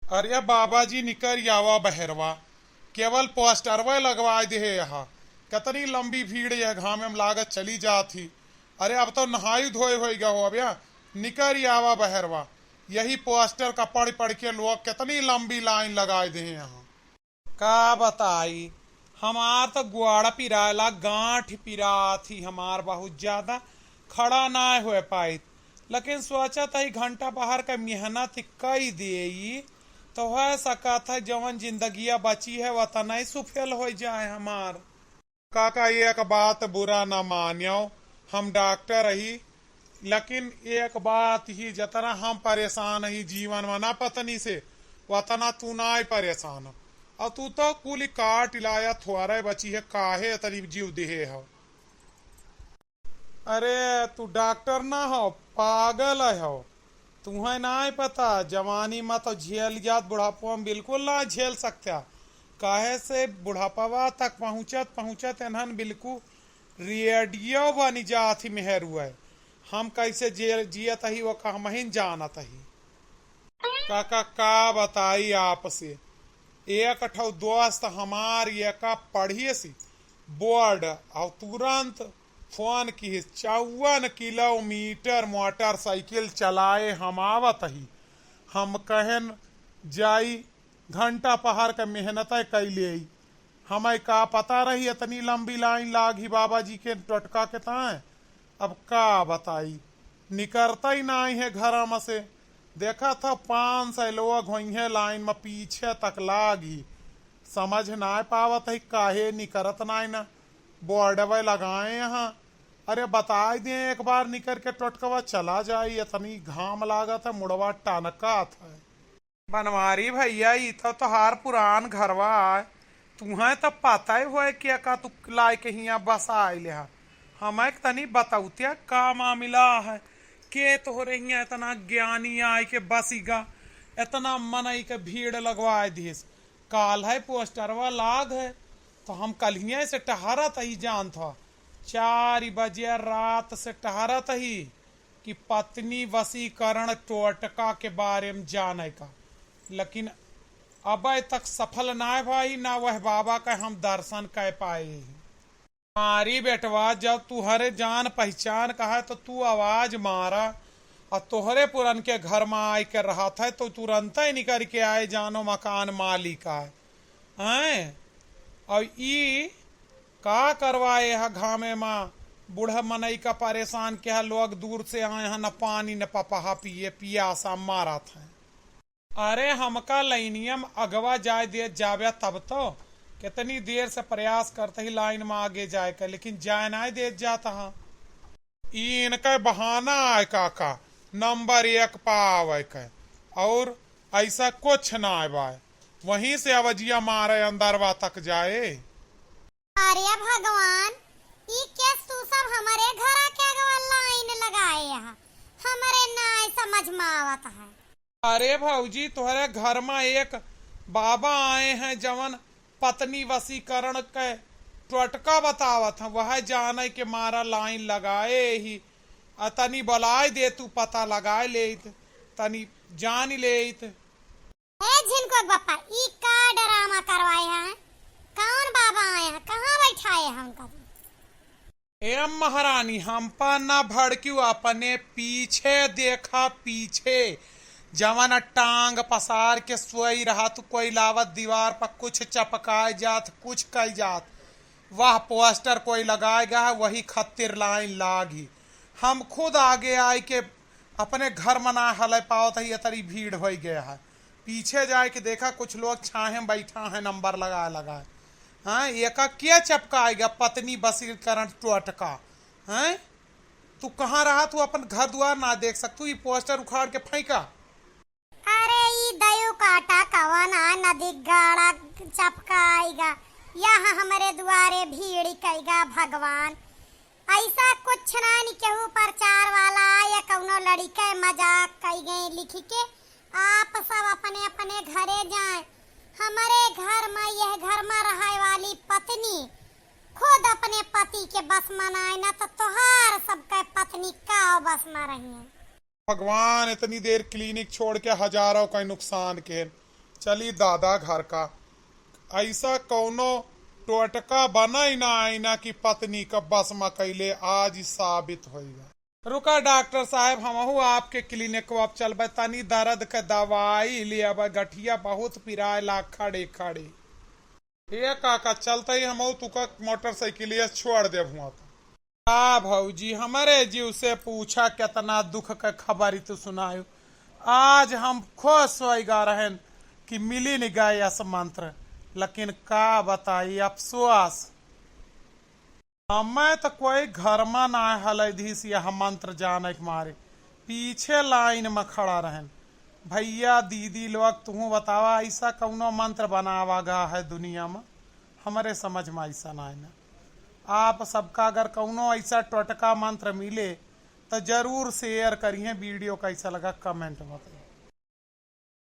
अरे बाबा जी निकर यावा बहरवा केवल पोस्टरवा लगवा दे यहाँ। कितनी लंबी भीड़ यह घाम में लागत चली जाती। अरे अब तो नहाई धोए हो गया हो। अब या निकर यावा बहरवा यही पोस्टर का पढ़ पढ़ के लोग कितनी लंबी लाइन लगाए दे यहाँ। का बताई हमार तो गुआड़ा पिराला गांठ पिरा थी हमार बहुत ज्यादा खड़ा ना हो पाई। लेकिन सोचा था घंटा बाहर का मेहनत कई दे तो है सका था जवन जिंदगिया बची है वह तनाई सुफल हो जाए हमार। काका एक बात बुरा न मानियो, हम डॉक्टर ही लेकिन एक बात ही जतना हम परेशान ही जीवन में ना पत्नी से वतना तू ना ही परेशान हो। और तू तो कुल काट लाया थोड़ा बची है काहे तनी जीव देहे हो। अरे तू डॉक्टर ना हो पागल हो। तुम्हें ना ही पता जवानी में तो झेल जात बुढ़ापा में बिल्कुल ना झेल सकता। काहे से बुढ़ापा तक पहुंचत पहुंचत एनहन बिल्कुल रेडियो बनी जात ही मेहर हुआ है। हम कैसे जियत ही वो कहमहीन जानत ही। काका का बताई आपसे एक ठो दोस्त हमार एक पढ़िए सी बोर्ड और तुरंत फोन की 54 किलोमीटर मोटरसाइकिल चलाए हम आवत ही। हम कहन जाई घंटा पहाड़ का मेहनत कैले हमें का पता रही इतनी लंबी लाइन लागी बाबा जी के टटका के ताए। अब का बताई निकलता ही ना है घर में से। देखा था 500 लोग हुई है लाइन में पीछे तक लागी। समझ ना पावत है काहे निकरत ना बोर्डवे लगाए यहाँ। अरे बता दें एक बार निकर के टटकवा चला जाए इतनी घाम लागत है मुड़वा टनका था। बनवारी भैया ये तो हार पुरान घरवा है। तुम्हें तो पता ही हुआ क्या का तू लाए के यहाँ बस आए ले। हमें तनी बताउतिया का मामला है के तोहरे यहाँ इतना ज्ञानी आए के बसीगा इतना मनई के भीड़ लगवाए दिस। काल है पोस्टरवा लाग है तो हम कल ही से टहरत ही जान था 4 बजे रात से टहरत ही कि पत्नी वसीकरण टोटका के बारे में जाने का। लेकिन अब तक सफल ना भाई ना वह बाबा का हम दर्शन कर पाए। हमारी बेटवा जब तुहरे जान पहचान कहा तो तू आवाज मारा और तोहरे पुरन के घर में आए के रहा था तो तुरंत ही निकल के आए जानो मकान मालिक है। और ई का करवाए है घामे में बूढ़ा मनई का परेशान क्या लोग दूर से आए हैं न पानी न पपहा पिए पियासा मारा था। अरे हमका लाइनियम अगवा जाए दे जावे तब तो कितनी देर से प्रयास करते ही लाइन में आगे जाए का लेकिन जाए ना दे जाता है। इनका बहाना है काका नंबर 1 पावे के और ऐसा कुछ ना आए वहीं से अवजिया मारे अंदरवा तक जाए। अरे भगवान ये क्या तू सब हमारे घर आके लाइन लगाए यहाँ हमारे ना समझ में आवत है। अरे भाऊजी तुम्हारे घर में एक बाबा आए हैं जवन पत्नी वसीकरण के टटका बतावत है वह जाने के मारा लाइन लगाए ही। तनी बुलाए दे तू पता लगाए ले तनी जान ले। झिनको बापा ई का ड्रामा करवाए हैं कौन बाबा आए हैं कहाँ बैठाए हैं हमका। एम महारानी हम पर न भड़क्यू अपने पीछे देखा पीछे जवन टांग पसार के सोई रहा तो कोई लावत दीवार पर कुछ चपकाए जात कुछ कई जात वह पोस्टर कोई लगाएगा है वही खतिर लाइन लागी। हम खुद आगे आए के अपने घर मना हल पाओ ही तरी भीड़ हो गया है। पीछे जाए के देखा कुछ लोग छाहे बैठा है नंबर लगाए हाँ एक क्या चपकाएगा पत्नी वसीकरण टोटका है। तू कहाँ रहा तू अपन घर द्वार ना देख सकतू ये पोस्टर उखाड़ के फेंका। अरे ई दयो काटा कवना नदी गाड़ा चपकाएगा यहाँ हमारे द्वारे भीड़ कईगा भगवान। ऐसा कुछ ना नहीं केहू प्रचार वाला या कौनो लड़के मजाक कई गए लिख के आप सब अपने अपने घरे जाएं। हमारे घर में यह घर में रहने वाली पत्नी खुद अपने पति के बस में ना ना तो तोहार सबके पत्नी का बस में रही है। भगवान इतनी देर क्लिनिक छोड़ के हजारों का नुकसान के चली दादा घर का। ऐसा कौनो टोटका बना ही ना आईना की पत्नी का बस में कैले आज साबित होगा। रुका डॉक्टर साहब, हमहू आपके क्लिनिक अब चलबे, तनी दर्द के दवाई ले अब, गठिया बहुत पिराए ला खड़े खड़े। ये काका चलते ही हमहू तुका मोटरसाइकिल छोड़ दे हुआ। आ भौजी, हमारे जीव से पूछा कितना दुख का खबर ही तो सुनायो। आज हम खुश होगा रहन कि मिली नहीं गए यस मंत्र, लेकिन का बताई अफसोस, मैं तो कोई घर में ना हलधीस यह मंत्र जाने के मारे पीछे लाइन में खड़ा रहन। भैया दीदी लोग तू बतावा ऐसा कौनो मंत्र बनावा गा है दुनिया में, हमारे समझ में ऐसा ना है ना। आप सबका अगर कौनो ऐसा टोटका मंत्र मिले तो जरूर शेयर करिए। वीडियो कैसा लगा कमेंट में।